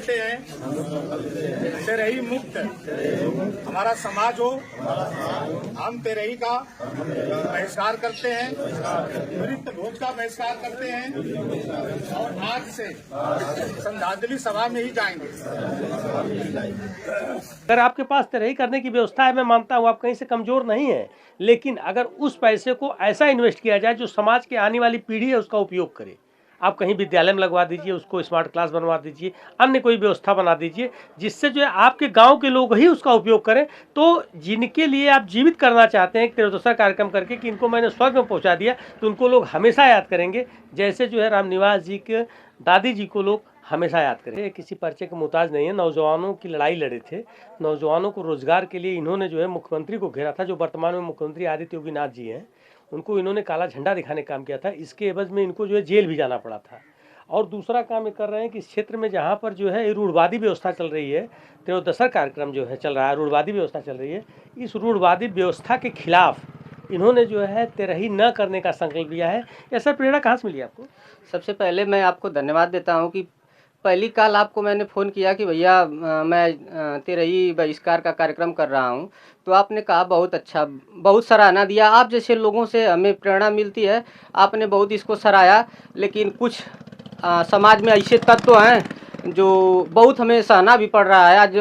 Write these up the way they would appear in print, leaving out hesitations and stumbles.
लेते हैं तेरही मुक्त हमारा समाज हो। हम तेरही का बहिष्कार करते हैं, मृत भोज का बहिष्कार करते हैं और आज से श्रद्धांजलि सभा में ही जाएंगे। अगर आपके पास तेरही करने की व्यवस्था है, मैं मानता हूँ आप कहीं से कमजोर नहीं है, लेकिन अगर उस पैसे को ऐसा इन्वेस्ट किया जाए जो समाज की आने वाली पीढ़ी है उसका उपयोग करे। आप कहीं विद्यालय में लगवा दीजिए, उसको स्मार्ट क्लास बनवा दीजिए, अन्य कोई व्यवस्था बना दीजिए जिससे जो है आपके गांव के लोग ही उसका उपयोग करें। तो जिनके लिए आप जीवित करना चाहते हैं तेरह कार्यक्रम करके कि इनको मैंने स्वर्ग में पहुंचा दिया, तो उनको लोग हमेशा याद करेंगे, जैसे जो है रामनिवास जी के दादी जी को लोग हमेशा याद करें। किसी पर्चे के मुहताज नहीं है, नौजवानों की लड़ाई लड़े थे, नौजवानों को रोजगार के लिए इन्होंने जो है मुख्यमंत्री को घेरा था, जो वर्तमान में मुख्यमंत्री आदित्य योगीनाथ जी हैं, उनको इन्होंने काला झंडा दिखाने का काम किया था। इसके एवज में इनको जो है जेल भी जाना पड़ा था। और दूसरा काम ये कर रहे हैं कि इस क्षेत्र में जहाँ पर जो है रूढ़वादी व्यवस्था चल रही है, त्रयोदशा कार्यक्रम जो है चल रहा है, रूढ़वादी व्यवस्था चल रही है, इस रूढ़वादी व्यवस्था के खिलाफ इन्होंने जो है तेरही न करने का संकल्प लिया है। यह सर प्रेरणा कहाँ से मिली आपको? सबसे पहले मैं आपको धन्यवाद देता हूं कि पहली कल आपको मैंने फ़ोन किया कि भैया मैं तेरही बहिष्कार का कार्यक्रम कर रहा हूं, तो आपने कहा बहुत अच्छा, बहुत सराहना दिया। आप जैसे लोगों से हमें प्रेरणा मिलती है, आपने बहुत इसको सराहा। लेकिन कुछ समाज में ऐसे तत्व हैं जो बहुत हमें सहना भी पड़ रहा है। आज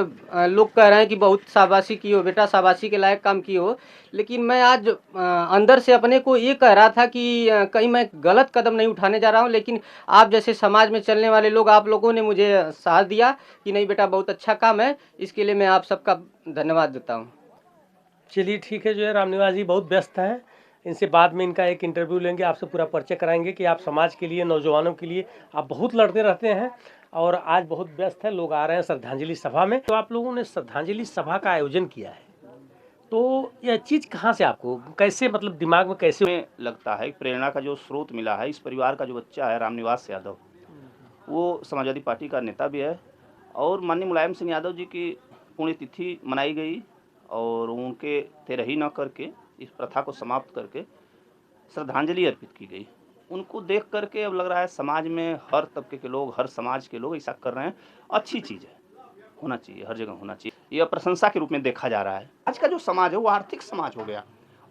लोग कह रहे हैं कि बहुत शाबाशी की हो बेटा, शाबाशी के लायक काम की हो। लेकिन मैं आज अंदर से अपने को ये कह रहा था कि कहीं मैं गलत कदम नहीं उठाने जा रहा हूँ। लेकिन आप जैसे समाज में चलने वाले लोग, आप लोगों ने मुझे साथ दिया कि नहीं बेटा बहुत अच्छा काम है, इसके लिए मैं आप सबका धन्यवाद देता हूँ। चलिए ठीक है, जो है रामनिवास जी बहुत व्यस्त हैं, इनसे बाद में इनका एक इंटरव्यू लेंगे, आपसे पूरा परिचय कराएंगे कि आप समाज के लिए, नौजवानों के लिए आप बहुत लड़ते रहते हैं और आज बहुत व्यस्त है। लोग आ रहे हैं श्रद्धांजलि सभा में, तो आप लोगों ने श्रद्धांजलि सभा का आयोजन किया है, तो यह चीज़ कहाँ से आपको कैसे मतलब दिमाग में कैसे में लगता है? प्रेरणा का जो स्रोत मिला है, इस परिवार का जो बच्चा है रामनिवास यादव, वो समाजवादी पार्टी का नेता भी है और माननीय मुलायम सिंह यादव जी की पुण्यतिथि मनाई गई और उनके तेरही न करके इस प्रथा को समाप्त करके श्रद्धांजलि अर्पित की गई। उनको देख करके अब लग रहा है समाज में हर तबके के लोग, हर समाज के लोग ऐसा कर रहे हैं। अच्छी चीज़ है, होना चाहिए, हर जगह होना चाहिए। यह प्रशंसा के रूप में देखा जा रहा है। आज का जो समाज है वो आर्थिक समाज हो गया।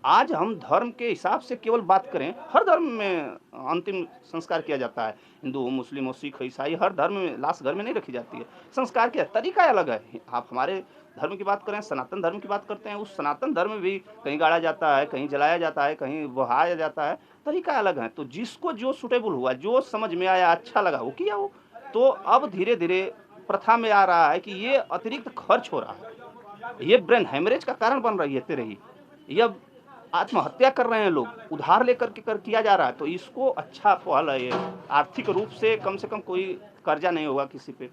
आज हम धर्म के हिसाब से केवल बात करें, हर धर्म में अंतिम संस्कार किया जाता है। हिंदू हो, मुस्लिम हो, सिख हो, ईसाई, हर धर्म में लाश घर में नहीं रखी जाती है। संस्कार क्या तरीका अलग है। आप हमारे धर्म की बात करें, सनातन धर्म की बात करते हैं, उस सनातन धर्म में भी कहीं गाड़ा जाता है, कहीं जलाया जाता है, कहीं बहाया जाता है, तरीका अलग है। तो जिसको जो सूटेबल हुआ, जो समझ में आया, अच्छा लगा, वो किया हो। तो अब धीरे धीरे प्रथा में आ रहा है कि ये अतिरिक्त खर्च हो रहा है, ये ब्रेन हेमरेज का कारण बन रही है तेरही। यह आत्महत्या कर रहे हैं लोग, उधार लेकर के किया जा रहा है। तो इसको अच्छा पहल है ये, आर्थिक रूप से कम कोई कर्जा नहीं होगा किसी पे।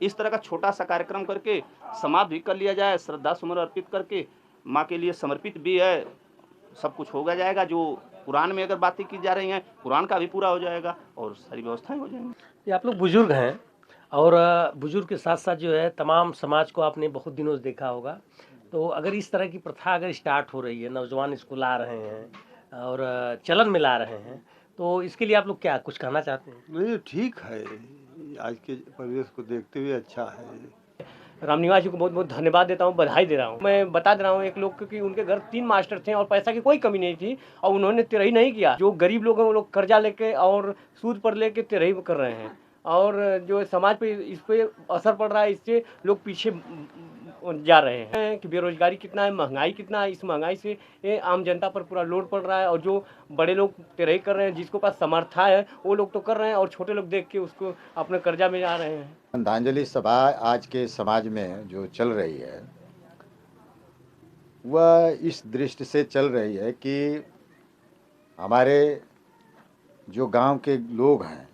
इस तरह का छोटा सा कार्यक्रम करके समाप्त भी कर लिया जाए, श्रद्धा सुमन अर्पित करके माँ के लिए समर्पित भी है, सब कुछ होगा जाएगा। जो कुरान में अगर बातें की जा रही हैं, कुरान का भी पूरा हो जाएगा और सारी व्यवस्थाएं हो जाएंगी। ये आप लोग बुजुर्ग हैं और बुजुर्ग के साथ साथ जो है तमाम समाज को आपने बहुत दिनों से देखा होगा, तो अगर इस तरह की प्रथा अगर स्टार्ट हो रही है, नौजवान इसको ला रहे हैं और चलन में ला रहे हैं, तो इसके लिए आप लोग क्या कुछ कहना चाहते हैं? नहीं, ठीक है, आज के परिवेश को देखते हुए अच्छा है। रामनिवास जी को बहुत बहुत धन्यवाद देता हूँ, बधाई दे रहा हूँ। मैं बता दे रहा हूँ एक लोग, क्योंकि उनके घर 3 मास्टर थे और पैसा की कोई कमी नहीं थी और उन्होंने तेरही नहीं किया। जो गरीब लोग हैं वो लोग कर्जा लेके और सूद पर लेके तेरही कर रहे हैं और जो समाज पे इस पे असर पड़ रहा है, इससे लोग पीछे जा रहे हैं कि बेरोजगारी कितना है, महंगाई कितना है। इस महंगाई से ये आम जनता पर पूरा लोड पड़ रहा है और जो बड़े लोग तेरही कर रहे हैं, जिसको पास सामर्थ्य है वो लोग तो कर रहे हैं और छोटे लोग देख के उसको अपने कर्जा में जा रहे हैं। श्रद्धांजलि सभा आज के समाज में जो चल रही है वह इस दृष्टि से चल रही है कि हमारे जो गांव के लोग हैं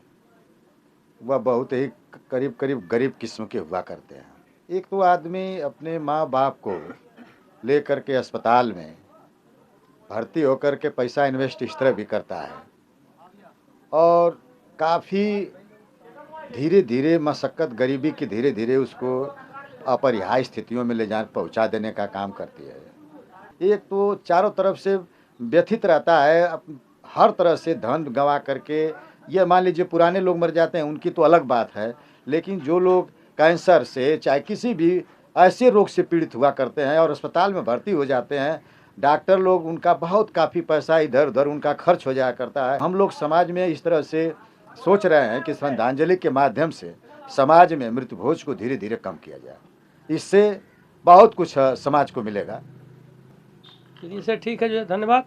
वह बहुत ही करीब गरीब किस्म के हुआ करते हैं। एक तो आदमी अपने माँ बाप को लेकर के अस्पताल में भर्ती होकर के पैसा इन्वेस्ट इस तरह भी करता है और काफ़ी धीरे धीरे मशक्क़त गरीबी की धीरे धीरे उसको अपरिहार्य स्थितियों में ले जा पहुँचा देने का काम करती है। एक तो चारों तरफ से व्यथित रहता है, हर तरह से धन गंवा करके। ये मान लीजिए पुराने लोग मर जाते हैं, उनकी तो अलग बात है, लेकिन जो लोग कैंसर से, चाहे किसी भी ऐसे रोग से पीड़ित हुआ करते हैं और अस्पताल में भर्ती हो जाते हैं। डॉक्टर लोग उनका बहुत काफ़ी पैसा इधर उधर उनका खर्च हो जाया करता है। हम लोग समाज में इस तरह से सोच रहे हैं कि श्रद्धांजलि के माध्यम से समाज में मृत्यु भोज को धीरे धीरे कम किया जाए। इससे बहुत कुछ समाज को मिलेगा। चलिए सर, ठीक है, जो है धन्यवाद।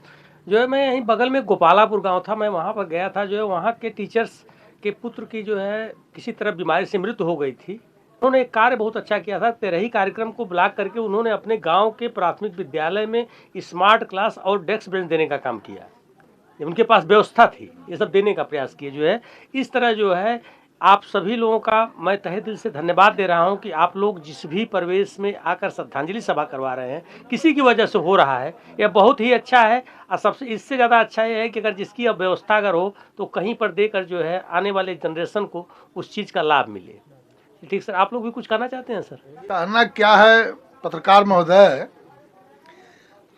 जो है मैं यहीं बगल में गोपालापुर गांव था, मैं वहां पर गया था। जो है वहां के टीचर्स के पुत्र की जो है किसी तरह बीमारी से मृत्यु हो गई थी। उन्होंने एक कार्य बहुत अच्छा किया था। तेरही कार्यक्रम को ब्लॉक करके उन्होंने अपने गांव के प्राथमिक विद्यालय में स्मार्ट क्लास और डेस्क बेंच देने का काम किया। उनके पास व्यवस्था थी, ये सब देने का प्रयास किए। जो है इस तरह जो है आप सभी लोगों का मैं तहे दिल से धन्यवाद दे रहा हूं कि आप लोग जिस भी परिवेश में आकर श्रद्धांजलि सभा करवा रहे हैं, किसी की वजह से हो रहा है, यह बहुत ही अच्छा है। और सबसे इससे ज़्यादा अच्छा ये है कि अगर जिसकी अब व्यवस्था अगर हो तो कहीं पर देकर जो है आने वाले जनरेशन को उस चीज़ का लाभ मिले। ठीक सर, आप लोग भी कुछ कहना चाहते हैं? सर कहना क्या है पत्रकार महोदय,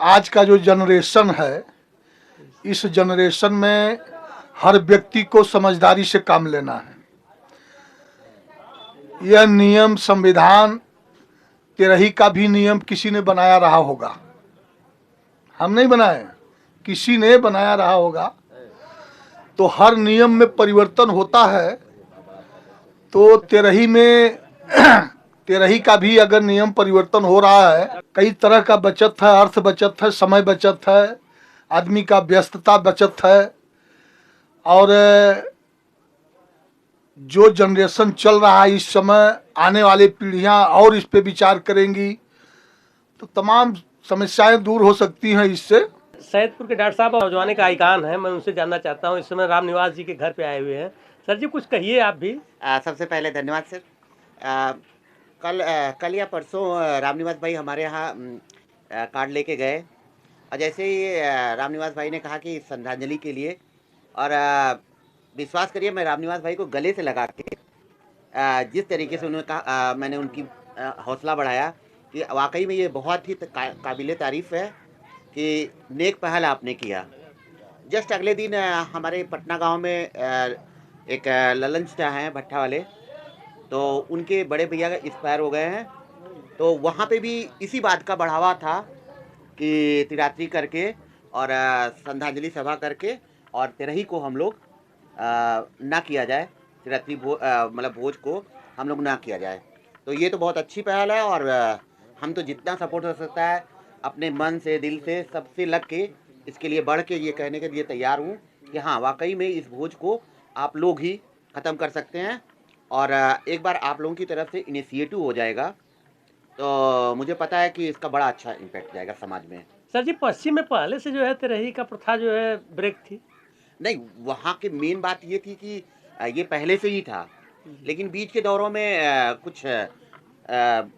आज का जो जनरेशन है, इस जनरेशन में हर व्यक्ति को समझदारी से काम लेना है। यह नियम संविधान तेरही का भी नियम किसी ने बनाया रहा होगा, हम नहीं बनाए, किसी ने बनाया रहा होगा। तो हर नियम में परिवर्तन होता है, तो तेरही में तेरही का भी अगर नियम परिवर्तन हो रहा है, कई तरह का बचत है, अर्थ बचत है, समय बचत है, आदमी का व्यस्तता बचत है। और जो जनरेशन चल रहा है इस समय, आने वाली पीढ़ियां और इस पे विचार करेंगी तो तमाम समस्याएं दूर हो सकती हैं इससे। सैदपुर के डॉक्टर साहब नौजवान का आइकान है, मैं उनसे जानना चाहता हूँ। इस समय रामनिवास जी के घर पे आए हुए हैं। सर जी कुछ कहिए आप भी। सबसे पहले धन्यवाद सर। कल या परसों रामनिवास भाई हमारे यहाँ कार्ड लेके गए, और जैसे ही रामनिवास भाई ने कहा कि श्रद्धांजलि के लिए, और विश्वास करिए मैं रामनिवास भाई को गले से लगा के जिस तरीके से उन्होंने कहा, मैंने उनकी हौसला बढ़ाया कि वाकई में ये बहुत ही काबिले तारीफ़ है कि नेक पहल आपने किया। जस्ट अगले दिन हमारे पटना गांव में एक ललन शाह हैं भट्टा वाले, तो उनके बड़े भैया का एक्सपायर हो गए हैं। तो वहाँ पे भी इसी बात का बढ़ावा था कि तिरात्री करके और श्रद्धांजलि सभा करके और तेरही को हम लोग ना किया जाए, तिरात्री मतलब भोज को हम लोग ना किया जाए। तो ये तो बहुत अच्छी पहल है, और हम तो जितना सपोर्ट हो सकता है अपने मन से, दिल से, सबसे लग के इसके लिए बढ़ के ये कहने के लिए तैयार हूँ कि हाँ वाकई में इस भोज को आप लोग ही ख़त्म कर सकते हैं। और एक बार आप लोगों की तरफ से इनिशिएटिव हो जाएगा तो मुझे पता है कि इसका बड़ा अच्छा इम्पैक्ट जाएगा समाज में। सर जी पश्चिम में पहले से जो है तेरही का प्रथा जो है ब्रेक थी? नहीं, वहाँ की मेन बात ये थी कि ये पहले से ही था, लेकिन बीच के दौरों में कुछ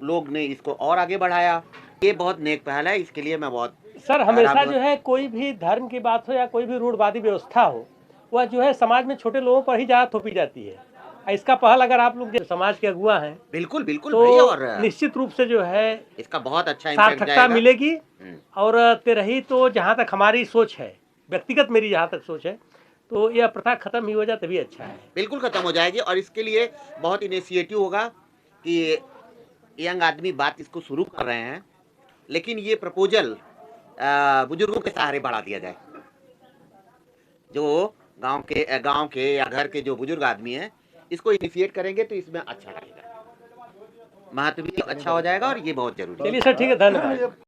लोग ने इसको और आगे बढ़ाया। ये बहुत नेक पहल है, इसके लिए मैं बहुत सर हमेशा जो है कोई भी धर्म की बात हो या कोई भी रूढ़वादी व्यवस्था हो, वह जो है समाज में छोटे लोगों पर ही ज़्यादा थोपी जाती है। इसका पहल अगर आप लोग समाज के अगुआ हैं बिल्कुल बिल्कुल तो भाई, और निश्चित रूप से जो है इसका बहुत अच्छा इम्पैक्ट सार्थकता जाएगा। मिलेगी। और तेरही तो जहाँ तक हमारी सोच है, व्यक्तिगत मेरी जहाँ तक सोच है, तो यह प्रथा खत्म ही हो जाए तभी अच्छा है। बिल्कुल खत्म हो जाएगी, और इसके लिए बहुत इनिशिएटिव होगा कि यंग आदमी बात इसको शुरू कर रहे हैं, लेकिन ये प्रपोजल बुजुर्गों के सहारे बढ़ा दिया जाए। जो गांव के या घर के जो बुजुर्ग आदमी हैं इसको इनिशिएट करेंगे तो इसमें अच्छा लगेगा, महत्व भी अच्छा हो जाएगा, और ये बहुत जरूरी है। चलिए सर, ठीक है, धन्यवाद।